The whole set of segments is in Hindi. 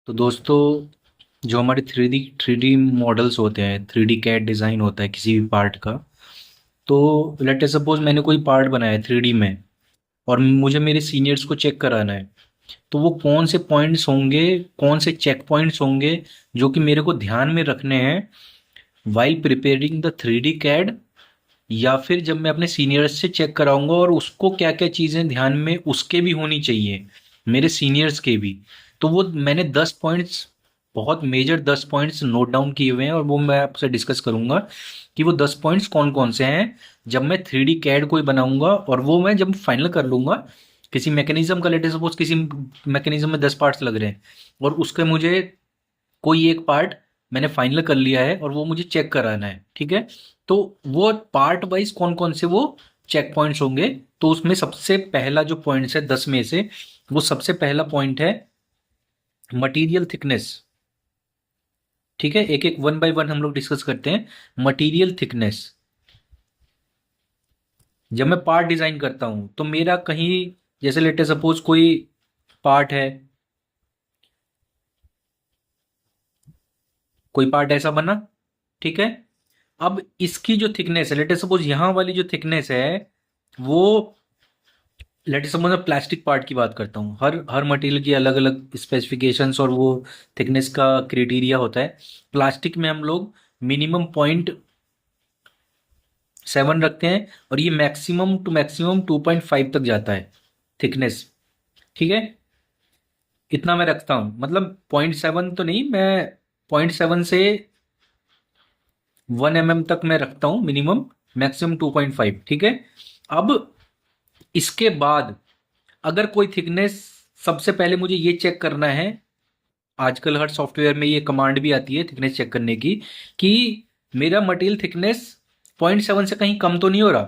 तो दोस्तों, जो हमारे थ्री डी मॉडल्स होते हैं, थ्री डी कैड डिज़ाइन होता है किसी भी पार्ट का। तो लेट अस सपोज मैंने कोई पार्ट बनाया है थ्री डी में, और मुझे मेरे सीनियर्स को चेक कराना है। तो वो कौन से पॉइंट्स होंगे, कौन से चेक पॉइंट्स होंगे जो कि मेरे को ध्यान में रखने हैं while preparing the three D CAD, या फिर जब मैं अपने सीनियर्स से चेक कराऊंगा, और उसको क्या क्या चीज़ें ध्यान में उसके भी होनी चाहिए, मेरे सीनियर्स के भी। तो वो मैंने 10 पॉइंट्स, बहुत मेजर 10 पॉइंट्स नोट डाउन किए हुए हैं, और वो मैं आपसे डिस्कस करूंगा कि वो 10 पॉइंट्स कौन कौन से हैं जब मैं थ्री डी कैड कोई बनाऊंगा। और वो मैं जब फाइनल कर लूंगा किसी मैकेनिज्म का, लेटे सपोज किसी मैकेनिज्म में 10 पार्ट्स लग रहे हैं, और उसके मुझे कोई एक पार्ट मैंने फाइनल कर लिया है और वो मुझे चेक कराना है, ठीक है। तो वो पार्ट वाइज कौन कौन से वो चेक पॉइंट्स होंगे। तो उसमें सबसे पहला जो पॉइंट्स है 10 में से, वो सबसे पहला पॉइंट है मटेरियल थिकनेस। ठीक है, एक एक वन बाय वन हम लोग डिस्कस करते हैं। मटेरियल थिकनेस, जब मैं पार्ट डिजाइन करता हूं तो मेरा कहीं, जैसे लेटे सपोज कोई पार्ट है, कोई पार्ट ऐसा बना, ठीक है। अब इसकी जो थिकनेस है, लेटे सपोज यहां वाली जो थिकनेस है वो, लेटे सपोज मैं प्लास्टिक पार्ट की बात करता हूँ। हर हर मटेरियल की अलग अलग स्पेसिफिकेशंस और वो थिकनेस का क्राइटेरिया होता है। प्लास्टिक में हम लोग मिनिमम 0.7 रखते हैं, और ये मैक्सिमम टू मैक्सिमम 2.5 तक जाता है थिकनेस, ठीक है। इतना मैं रखता हूँ, मतलब 0.7 तो नहीं, मैं 0.7 से 1 mm तक मैं रखता हूँ मिनिमम, मैक्सिमम 2.5, ठीक है। अब इसके बाद अगर कोई थिकनेस, सबसे पहले मुझे ये चेक करना है, आजकल हर सॉफ्टवेयर में ये कमांड भी आती है थिकनेस चेक करने की, कि मेरा मटेरियल थिकनेस 0.7 से कहीं कम तो नहीं हो रहा।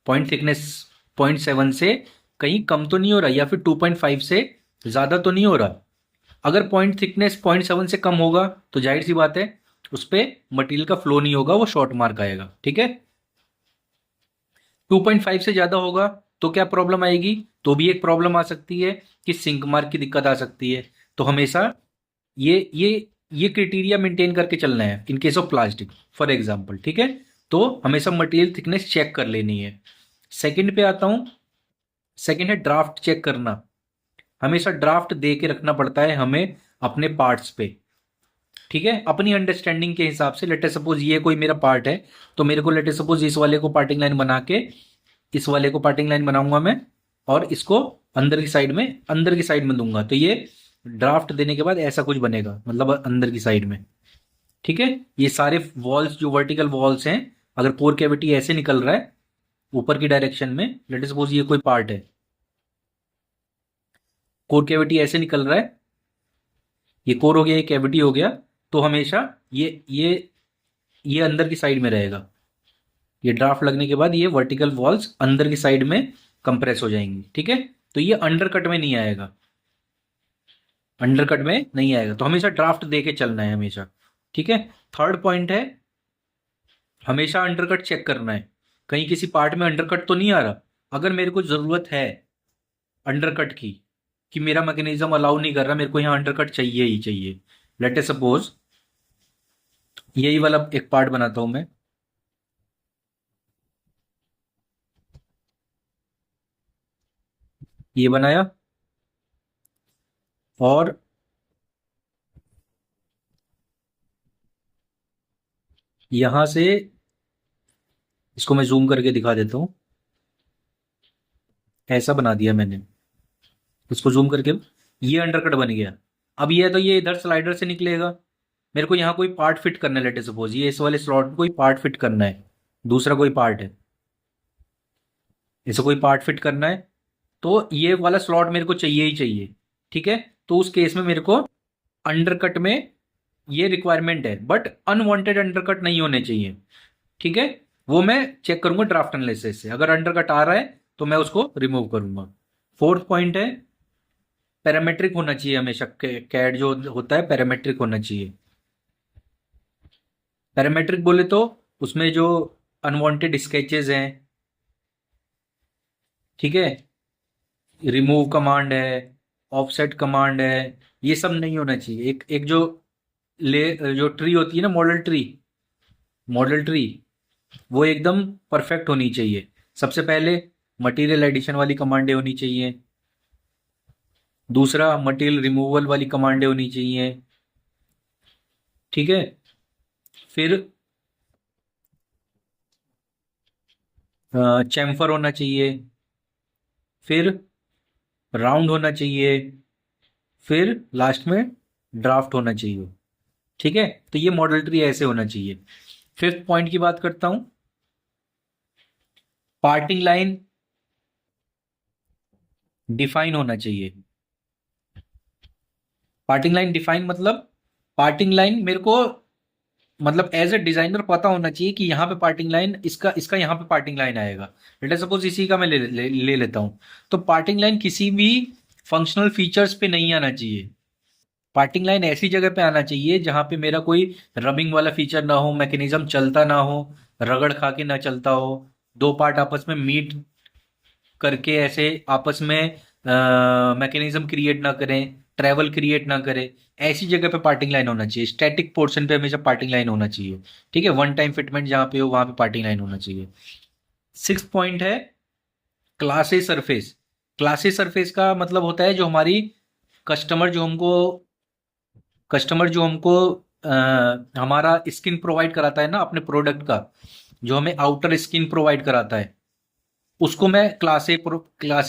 पॉइंट थिकनेस 0.7 से कहीं कम तो नहीं हो रहा, या फिर 2.5 से ज़्यादा तो नहीं हो रहा। अगर पॉइंट थिकनेस 0.7 से कम होगा तो जाहिर सी बात है उस पर मटेरियल का फ्लो नहीं होगा, वो शॉर्ट मार्क आएगा, ठीक है। 2.5 से ज़्यादा होगा तो क्या प्रॉब्लम आएगी, तो भी एक प्रॉब्लम आ सकती है कि सिंक मार्क की दिक्कत आ सकती है। तो हमेशा ये ये क्राइटेरिया मेंटेन करके चलना है in case of plastic, for example, ठीक है। तो हमेशा मटेरियल थिकनेस चेक कर लेनी है। सेकंड पे आता हूं। सेकंड है ड्राफ्ट चेक करना। हमेशा ड्राफ्ट दे के रखना पड़ता है हमें अपने पार्ट्स पे, ठीक है, अपनी अंडरस्टैंडिंग के हिसाब से। लेटे सपोज ये कोई मेरा पार्ट है, तो मेरे को लेटे सपोज इस वाले को पार्टिंग लाइन बना के, इस वाले को पार्टिंग लाइन बनाऊंगा मैं, और इसको अंदर की साइड में दूंगा। तो ये ड्राफ्ट देने के बाद ऐसा कुछ बनेगा, मतलब अंदर की साइड में, ठीक है। ये सारे वॉल्स जो वर्टिकल वॉल्स हैं, अगर कोर कैविटी ऐसे निकल रहा है ऊपर की डायरेक्शन में, लेट सपोज ये कोई पार्ट है, कोर कैविटी ऐसे निकल रहा है, ये कोर हो गया, ये कैविटी हो गया, तो हमेशा ये अंदर की साइड में रहेगा। ये ड्राफ्ट लगने के बाद ये वर्टिकल वॉल्स अंदर की साइड में कंप्रेस हो जाएंगी, ठीक है। तो ये अंडरकट में नहीं आएगा, अंडरकट में नहीं आएगा, तो हमेशा ड्राफ्ट दे के चलना है हमेशा, ठीक है। थर्ड पॉइंट है, हमेशा अंडरकट चेक करना है, कहीं किसी पार्ट में अंडरकट तो नहीं आ रहा। अगर मेरे को जरूरत है अंडरकट की, कि मेरा मैकेनिज्म अलाउ नहीं कर रहा, मेरे को यहाँ अंडरकट चाहिए ही चाहिए, लेट सपोज यही वाला एक पार्ट बनाता हूं मैं, ये बनाया, और यहां से इसको मैं जूम करके दिखा देता हूं, ऐसा बना दिया मैंने, इसको जूम करके, ये अंडरकट बन गया। अब ये तो ये इधर स्लाइडर से निकलेगा, मेरे को यहाँ कोई पार्ट फिट करना है, लेटे सपोज ये इस वाले स्लॉट में कोई पार्ट फिट करना है, दूसरा कोई पार्ट है, इसे कोई पार्ट फिट करना है, तो ये वाला स्लॉट मेरे को चाहिए ही चाहिए, ठीक है। तो उस केस में मेरे को अंडरकट में ये रिक्वायरमेंट है, बट अनवांटेड अंडरकट नहीं होने चाहिए, ठीक है। वो मैं चेक करूंगा ड्राफ्ट एनालिसिस से, अगर अंडरकट आ रहा है तो मैं उसको रिमूव करूंगा। फोर्थ पॉइंट है, पैरामेट्रिक होना चाहिए हमेशा, कैड जो होता है पैरामेट्रिक होना चाहिए। पैरामेट्रिक बोले तो उसमें जो अनवांटेड स्केचेस हैं, ठीक है, रिमूव कमांड है, ऑफसेट कमांड है, ये सब नहीं होना चाहिए। एक एक जो ट्री होती है ना, मॉडल ट्री, वो एकदम परफेक्ट होनी चाहिए। सबसे पहले मटेरियल एडिशन वाली कमांडें होनी चाहिए। दूसरा, मटेरियल रिमूवल वाली कमांडें होनी चाहिए। ठीक है। फिर चैम्फर होना चाहिए। फिर राउंड होना चाहिए। फिर लास्ट में ड्राफ्ट होना चाहिए। ठीक है, तो ये मॉडल ट्री ऐसे होना चाहिए। फिफ्थ पॉइंट की बात करता हूं, पार्टिंग लाइन डिफाइन होना चाहिए। पार्टिंग लाइन डिफाइन मतलब, पार्टिंग लाइन मेरे को मतलब एज ए डिजाइनर पता होना चाहिए कि यहाँ पे पार्टिंग लाइन, इसका इसका यहाँ पे पार्टिंग लाइन आएगा। लेट सपोज इसी का मैं ले लेता हूँ। तो पार्टिंग लाइन किसी भी फंक्शनल फीचर्स पे नहीं आना चाहिए। पार्टिंग लाइन ऐसी जगह पे आना चाहिए जहां पे मेरा कोई रबिंग वाला फीचर ना हो, मैकेनिज्म चलता ना हो, रगड़ खा के ना चलता हो, दो पार्ट आपस में मीट करके ऐसे आपस में मैकेनिज्म क्रिएट ना करें, ट्रेवल क्रिएट ना करें। ऐसी जगह पे पार्टिंग लाइन होना चाहिए। स्टैटिक पोर्शन पे हमेशा पार्टिंग लाइन होना चाहिए। ठीक है, वन टाइम फिटमेंट जहां पे हो वहां पे पार्टिंग लाइन होना चाहिए। सिक्स पॉइंट है class a surface. Class a surface का मतलब होता है जो हमारी कस्टमर जो हमको कस्टमर जो हमको हमारा स्किन प्रोवाइड कराता है ना अपने प्रोडक्ट का, जो हमें आउटर स्किन प्रोवाइड कराता है, उसको मैं क्लास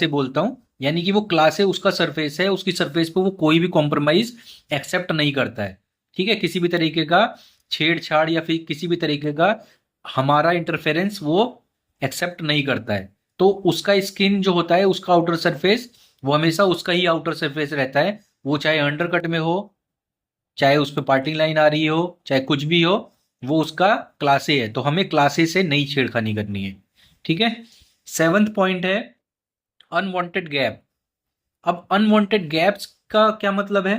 ए बोलता हूँ। यानी कि वो क्लास ए उसका सरफेस है, उसकी सरफेस पे वो कोई भी कॉम्प्रोमाइज एक्सेप्ट नहीं करता है। ठीक है, किसी भी तरीके का छेड़छाड़ या फिर किसी भी तरीके का हमारा इंटरफेरेंस वो एक्सेप्ट नहीं करता है। तो उसका स्किन जो होता है, उसका आउटर सरफेस, वो हमेशा उसका ही आउटर सरफेस रहता है। वो चाहे अंडरकट में हो, चाहे उस पर पार्टिंग लाइन आ रही हो, चाहे कुछ भी हो, वो उसका क्लास ए है। तो हमें क्लास ए से नई छेड़खानी करनी है। ठीक है। सेवंथ पॉइंट है अनवांटेड गैप। अब अनवांटेड गैप्स का क्या मतलब है?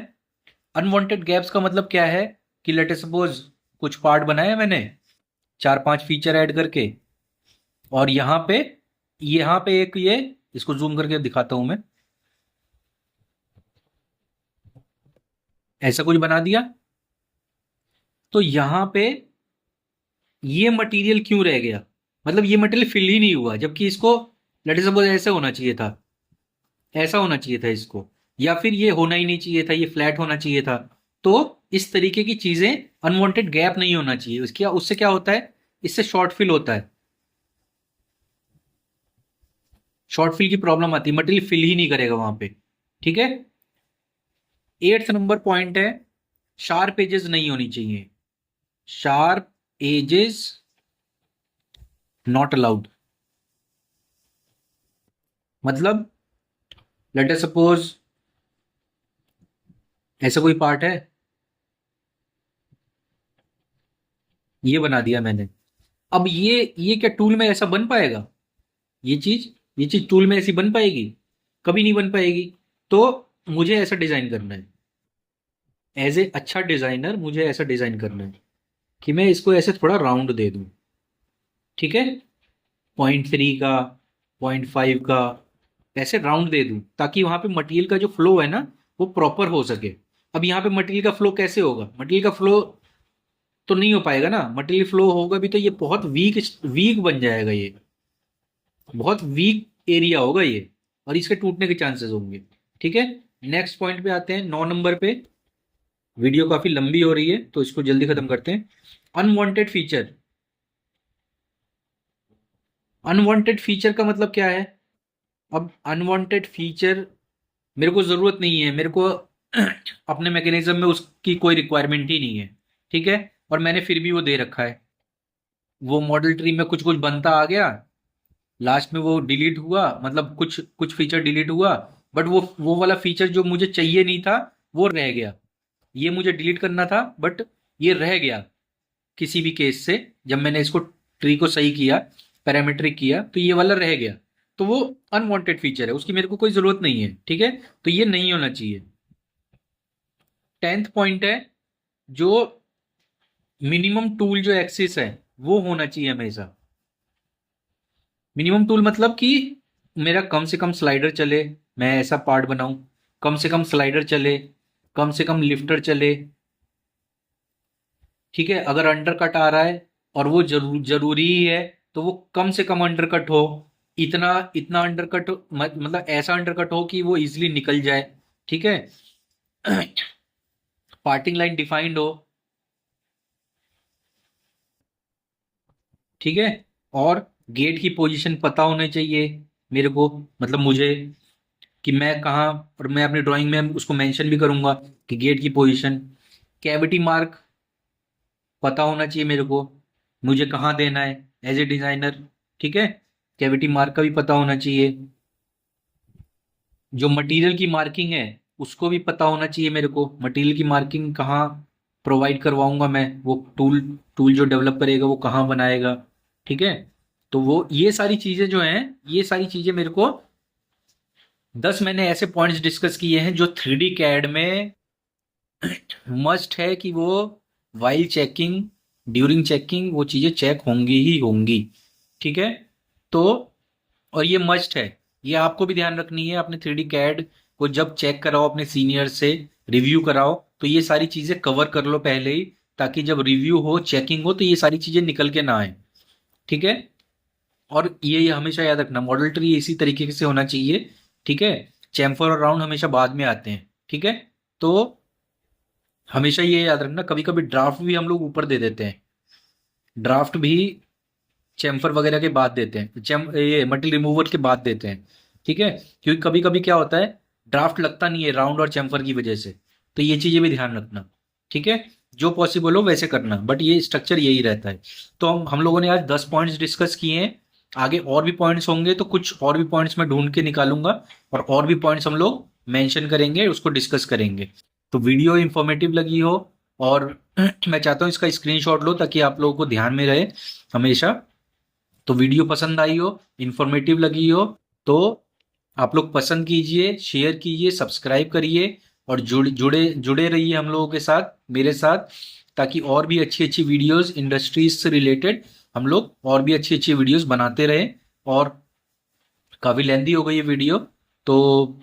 अनवांटेड गैप्स का मतलब क्या है कि लेट सपोज कुछ पार्ट बनाया मैंने, चार पांच फीचर ऐड करके, और यहाँ पे एक ये, इसको जूम करके दिखाता हूं मैं, ऐसा कुछ बना दिया। तो यहाँ पे ये मटेरियल क्यों रह गया? मतलब ये मटेरियल फिल ही नहीं हुआ, जबकि इसको लेट सपोज ऐसे होना चाहिए था, ऐसा होना चाहिए था इसको, या फिर ये होना ही नहीं चाहिए था, ये फ्लैट होना चाहिए था। तो इस तरीके की चीजें, अनवांटेड गैप नहीं होना चाहिए। उससे क्या होता है, इससे शॉर्ट फिल होता है, शॉर्ट फिल की प्रॉब्लम आती है, मटेरियल फिल ही नहीं करेगा वहां पे। ठीक है। एट्थ नंबर पॉइंट है शार्प एजेस नहीं होनी चाहिए। Sharp edges not allowed. मतलब लेट अस सपोज ऐसा कोई पार्ट है, ये बना दिया मैंने। अब ये क्या टूल में ऐसा बन पाएगा? ये चीज टूल में ऐसी बन पाएगी? कभी नहीं बन पाएगी। तो मुझे ऐसा डिजाइन करना है, एज ए अच्छा डिजाइनर मुझे ऐसा डिजाइन करना है कि मैं इसको ऐसे थोड़ा राउंड दे दूं। ठीक है, 0.3 का, 0.5 का, ऐसे राउंड दे दूं, ताकि वहां पे मटेरियल का जो फ्लो है ना, वो प्रॉपर हो सके। अब यहाँ पे मटेरियल का फ्लो कैसे होगा? मटेरियल का फ्लो तो नहीं हो पाएगा ना। मटेरियल फ्लो होगा भी तो ये बहुत वीक वीक बन जाएगा, ये बहुत वीक एरिया होगा ये, और इसके टूटने के चांसेस होंगे। ठीक है। नेक्स्ट पॉइंट पे आते हैं, 9 नंबर पे। वीडियो काफी लंबी हो रही है तो इसको जल्दी खत्म करते हैं। Unwanted feature. अनवांटेड फीचर का मतलब क्या है? अब अनवांटेड फीचर मेरे को जरूरत नहीं है, मेरे को अपने मैकेनिज्म में उसकी कोई रिक्वायरमेंट ही नहीं है। ठीक है, और मैंने फिर भी वो दे रखा है। वो मॉडल ट्री में कुछ कुछ बनता आ गया, लास्ट में वो डिलीट हुआ, मतलब कुछ कुछ फीचर डिलीट हुआ, बट वो वाला फीचर जो मुझे चाहिए नहीं था वो रह गया। ये मुझे डिलीट करना था बट ये रह गया किसी भी केस से। जब मैंने इसको ट्री को सही किया, पैरामीट्रिक किया, तो ये वाला रह गया। तो वो अनवांटेड फीचर है, उसकी मेरे को कोई जरूरत नहीं है। ठीक है, तो ये नहीं होना चाहिए। 10th पॉइंट है जो मिनिमम टूल जो एक्सिस है वो होना चाहिए हमेशा। मिनिमम टूल मतलब कि मेरा कम से कम स्लाइडर चले, मैं ऐसा पार्ट बनाऊं कम से कम स्लाइडर चले, कम से कम लिफ्टर चले। ठीक है, अगर अंडर कट आ रहा है और वो जरूरी ही है तो वो कम से कम अंडर कट हो। इतना इतना अंडर कट, मतलब ऐसा अंडर कट हो कि वो इजिली निकल जाए। ठीक है। पार्टिंग लाइन डिफाइंड हो। ठीक है। और गेट की पोजीशन पता होने चाहिए मेरे को, मतलब मुझे, कि मैं कहाँ, और मैं अपनी ड्राइंग में उसको मेंशन भी करूंगा कि गेट की पोजीशन। कैविटी मार्क पता होना चाहिए मेरे को, मुझे कहाँ देना है एज ए डिजाइनर। ठीक है, कैविटी मार्क का भी पता होना चाहिए। जो मटेरियल की मार्किंग है उसको भी पता होना चाहिए मेरे को, मटेरियल की मार्किंग कहाँ प्रोवाइड करवाऊंगा मैं, वो टूल टूल जो डेवलप करेगा वो कहाँ बनाएगा। ठीक है। तो वो ये सारी चीजें जो हैं, ये सारी चीजें मेरे को 10 मैंने ऐसे पॉइंट्स डिस्कस किए हैं जो 3D कैड में मस्ट है कि वो वाइल चेकिंग, ड्यूरिंग चेकिंग वो चीजें चेक होंगी ही होंगी। ठीक है। तो और ये मस्ट है, ये आपको भी ध्यान रखनी है अपने 3D कैड को जब चेक कराओ अपने सीनियर से, रिव्यू कराओ, तो ये सारी चीजें कवर कर लो पहले ही, ताकि जब रिव्यू हो, चेकिंग हो, तो ये सारी चीजें निकल के ना आए। ठीक है। और ये हमेशा याद रखना, मॉडल ट्री इसी तरीके से होना चाहिए। ठीक है। चैम्फर और राउंड हमेशा बाद में आते हैं। ठीक है। तो हमेशा ये याद रखना, कभी कभी ड्राफ्ट भी हम लोग ऊपर दे देते हैं, ड्राफ्ट भी चैम्फर वगैरह के बाद देते हैं, ये मटेरियल रिमूवर के बाद देते हैं। ठीक है। क्योंकि कभी कभी क्या होता है, ड्राफ्ट लगता नहीं है राउंड और चैम्फर की वजह से, तो ये चीजें भी ध्यान रखना। ठीक है। जो पॉसिबल हो वैसे करना, बट ये स्ट्रक्चर यही रहता है। तो हम लोगों ने आज 10 पॉइंट्स डिस्कस किए हैं। आगे और भी पॉइंट्स होंगे तो कुछ और भी पॉइंट्स मैं ढूंढ के निकालूंगा, और भी पॉइंट्स हम लोग मेंशन करेंगे, उसको डिस्कस करेंगे। तो वीडियो इंफॉर्मेटिव लगी हो, और मैं चाहता हूँ इसका स्क्रीनशॉट लो ताकि आप लोगों को ध्यान में रहे हमेशा। तो वीडियो पसंद आई हो, इंफॉर्मेटिव लगी हो, तो आप लोग पसंद कीजिए, शेयर कीजिए, सब्सक्राइब करिए, और जुड़े जुड़े जुड़े रहिए हम लोगों के साथ, मेरे साथ, ताकि और भी अच्छी अच्छी वीडियोस इंडस्ट्रीज से रिलेटेड हम लोग और भी अच्छी अच्छी वीडियोस बनाते रहें। और काफ़ी लेंदी हो गई ये वीडियो, तो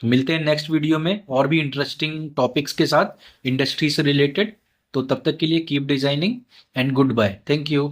मिलते हैं नेक्स्ट वीडियो में और भी इंटरेस्टिंग टॉपिक्स के साथ इंडस्ट्री से रिलेटेड। तो तब तक के लिए keep designing and goodbye, thank you.